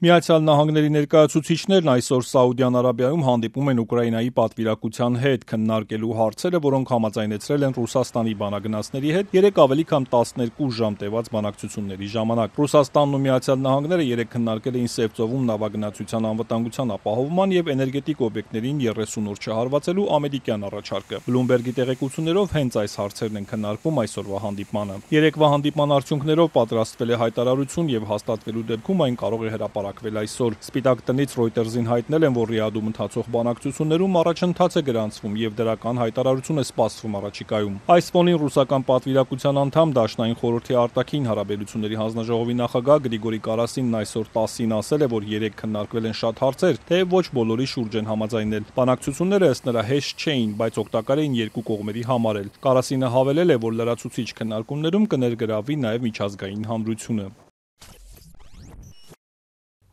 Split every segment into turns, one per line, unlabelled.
Միացյալ Նահանգների ներկայացուցիչներն այսօր Սաուդյան Արաբիայում հանդիպում են Ուկրաինայի պատվիրակության հետ, քննարկելու հարցերը, որոնք համաձայնեցրել են Ռուսաստանի բանագնացների հետ 3 ավելի քան 12 ժամ տևած բանակցությունների ժամանակ։ Ռուսաստանն ու Միացյալ Նահանգները երեկ քննարկել էին Սև ծովում նավագնացության անվտանգության ապահովման եւ էներգետիկ օբյեկտներին 30 օր չհարվածելու ամերիկյան առաջարկը։ Բլումբերգի տեղեկություններով հենց այս հարցերն են քննարկվում այսօրվա հանդիպմանը։ Երեկվա հանդիպման արդյունքներով պատրաստվել է հայտարարություն եւ հաստատվելու դեպքում այն կարող է հրապարակվել այսօր։ Սպիտակ տնից Reuters-ին հայտնել են, որ Ռիադում ընթացող բանակցություններում առաջընթաց է գրանցվում եւ դրական հայտարարություն է սպասվում առաջիկայում։ Այս ֆոնին ռուսական պատվիրակության անդամ Դաշնային խորհրդի արտաքին հարաբերությունների հանձնաժողովի նախագահ Գրիգորի Կարասինն այսօր 10-ին ասել է, որ երեք քննարկվել են շատ հարցեր, թեև ոչ բոլորի շուրջ են համաձայնել։ Բանակցությունները ըստ նրա հեշտ չէին, բայց օգտակար էին երկու կողմերի համար էլ։ Կարասինը հավելել է, որ լրացուցիչ քննարկումներում կներգրավվի նաեւ միջազգային հանրությունը։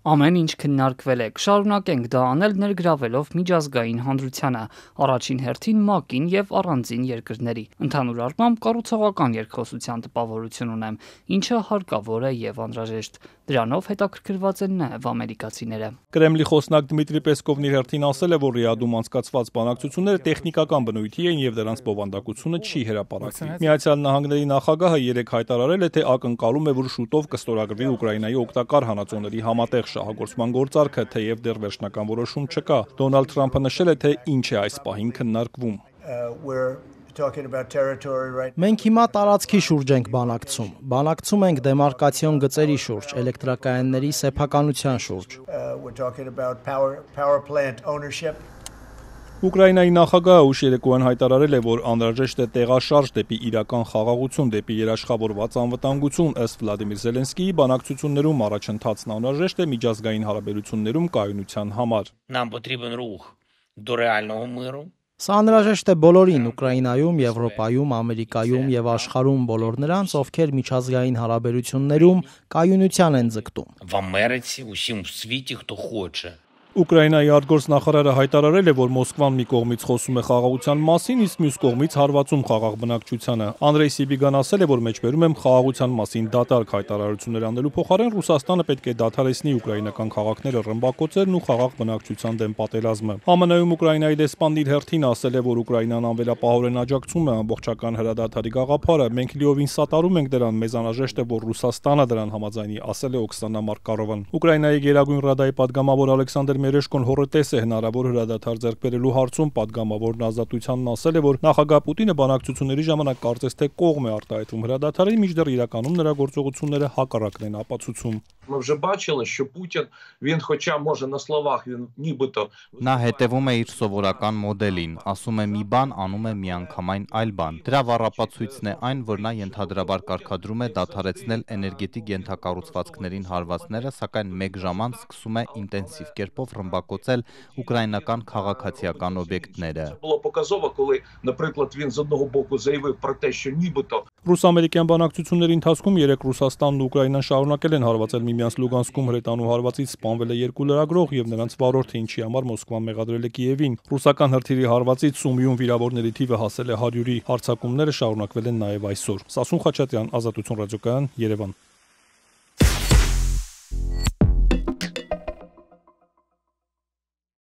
Ամեն ինչ քննարկվել է, կշարունակենք դա անել ներգրավելով միջազգային հանրությանը, առաջին հերթին ՄԱԿ-ին եւ առանձին երկրների։ Ընդհանուր առմամբ կառուցողական երկխոսության տպավորություն ունեմ, ինչը հարկավոր է եւ անհրաժեշտ։ Դրանով հետաքրքրված են նաեւ ամերիկացիները։
Կրեմլի խոսնակ Դմիտրի Պեսկովն իր հերթին ասել է, որ Ռիադում անցկացված բանակցությունները տեխնիկական բնույթի են եւ դրանց բովանդակությունը չի հրապարակվի։ Միացյալ Նահանգների նախագահը երեկ հայտարարել է, թե ակնկալում է, որ շուտով կստորագրվի Ուկրաինայի օգտակար հանածոների համատեղ շահագործման գործարքը, թեև դեռ վերջնական որոշում չկա։ Դոնալդ Թրամփը նշել է, թե ինչ է այս պահին քննարկվում։
Մենք հիմա տարածքի շուրջ ենք բանակցում։ Բանակցում ենք դեմարկացիոն գծերի շուրջ, էլեկտրակայանների սեփականության շուրջ։
Ուկրաինայի նախագահը ուշ երեկոյան հայտարարել է, որ անհրաժեշտ է տեղաշարժ դեպի իրական խաղաղություն, դեպի երաշխավորված անվտանգություն, ըստ Վլադիմիր Զելենսկիի բանակցություններում առաջընթացն անհրաժեշտ է միջազգային հարաբերություններում կայունության համար։
Սա անհրաժեշտ է բոլորին Ուկրաինայում, Եվրոպայում, Ամերիկայում եւ աշխարհում բոլոր նրանց, ովքեր միջազգային հարաբերություններում կայունության են ձգտում։
Ուկրաինայի արտգործնախարարը հայտարարել է, որ Մոսկվան մի կողմից խոսում է խաղաղության մասին, իսկ մյուս կողմից հարվածում խաղաղ բնակչությանը։ Անդրեյ Սիբիգան ասել է, որ մեջբերում եմ խաղաղության մասին դատարկ հայտարարություններ անելու փոխարեն Ռուսաստանը պետք է դադարեցնի ուկրաինական քաղաքները ռմբակոծելն ու խաղաղ բնակչության դեմ պատերազմը։ ԱՄՆ-ում Ուկրաինայի դեսպանն իր հերթին ասել է, որ Ուկրաինան անվերապահորեն աջակցում է ամբողջական հրադադարի գաղափարը։ Մենք լիովին սատարում ենք դրան, մեզ անհրաժեշտ է, որ Ռուսաստանը դրան համաձայնի, ասել է Օքսանա Մարկարովան։ Ուկրաինայի Գերագույն Ռադայի պատգամավոր Ալեքսանդր Մերեշկոն հոռետես է հնարավոր հրադադար ձեռք բերելու հարցում պատգամավորն ազատությանն ասել է, որ նախագահ Պուտինը բանակցությունների ժամանակ կարծես թե կողմ է արտահայտվում հրադադարի, մինչդեռ իրականում նրա գործողությունները հակառակն են ապացուցում։
Նա հետևում է իր սովորական մոդելին, ասում է մի բան, անում է միանգամայն այլ բան։ Դրա վառապացույցն է այն, որ նա ենթադրաբար կարգադրում է դադարեցնել էներգետիկ ենթակառուցվածքներին հարվածները, սակայն մեկ ժամ անց սկսում է ինտենսիվ կերպով ռմբակոծել ուկրաինական քաղաքացիական օբյեկտները։
Ռուս-ամերիկյան բանակցությունների ընթացքում երեք Ռուսաստանն ու Ուկրաինան շարունակել են հարվածել միմյանց Լուգանսկում հրետանու հարվածից սպանվել է 2 լրագրող եւ նրանց վարորդը, ինչի համար Մոսկվան մեղադրել է Կիևին։ Ռուսական հրթիռի հարվածից Սումիում վիրավորների թիվը հասել է 100-ի, հարձակումները շարունակվել են նաեւ այսօր։ Սասուն Խաչատրյան, Ազատություն ռադիոկայան, Երևան։